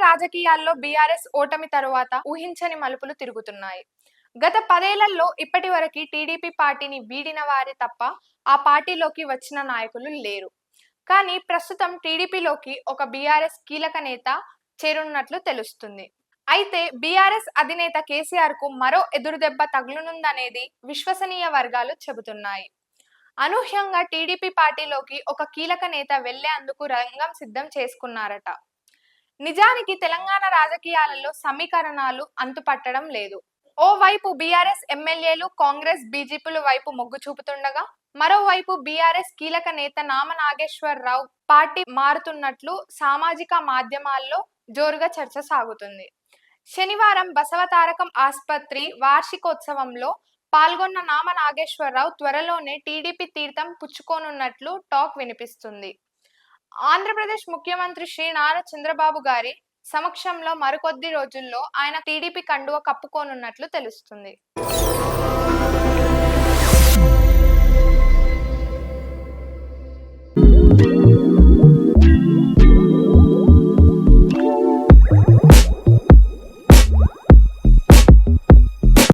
రాజకీయాల్లో బీఆర్ఎస్ ఓటమి తరువాత ఊహించని మలుపులు తిరుగుతున్నాయి. గత 10 ఏళ్లలో ఇప్పటి వరకు టీడీపీ పార్టీని వీడిన వారే తప్ప ఆ పార్టీలోకి వచ్చిన నాయకులు లేరు. కానీ ప్రస్తుతం టీడీపీలోకి ఒక బీఆర్ఎస్ కీలక నేత చేరున్నట్లు తెలుస్తుంది. అయితే బీఆర్ఎస్ అధినేత కేసీఆర్ కు మరో ఎదురుదెబ్బ తగులనుందనేది విశ్వసనీయ వర్గాలు చెబుతున్నాయి. అనూహ్యంగా టీడీపీ పార్టీలోకి ఒక కీలక నేత వెళ్లేందుకు రంగం సిద్ధం చేసుకున్నారట. నిజానికి తెలంగాణ రాజకీయాలలో సమీకరణాలు అంతుపట్టడం లేదు. ఓవైపు బీఆర్ఎస్ ఎమ్మెల్యేలు కాంగ్రెస్ బీజేపీల వైపు మొగ్గు చూపుతుండగా, మరోవైపు బీఆర్ఎస్ కీలక నేత నామ నాగేశ్వరరావు పార్టీ మారుతున్నట్లు సామాజిక మాధ్యమాల్లో జోరుగా చర్చ సాగుతుంది. శనివారం బసవతారకం ఆస్పత్రి వార్షికోత్సవంలో పాల్గొన్న నామ నాగేశ్వరరావు త్వరలోనే టీడీపీ తీర్థం పుచ్చుకోనున్నట్లు టాక్ వినిపిస్తుంది. ఆంధ్రప్రదేశ్ ముఖ్యమంత్రి శ్రీ నారా చంద్రబాబు గారి సమక్షంలో మరికొద్ది రోజుల్లో ఆయన టీడీపీ కండువ కప్పుకోనున్నట్లు తెలుస్తుంది.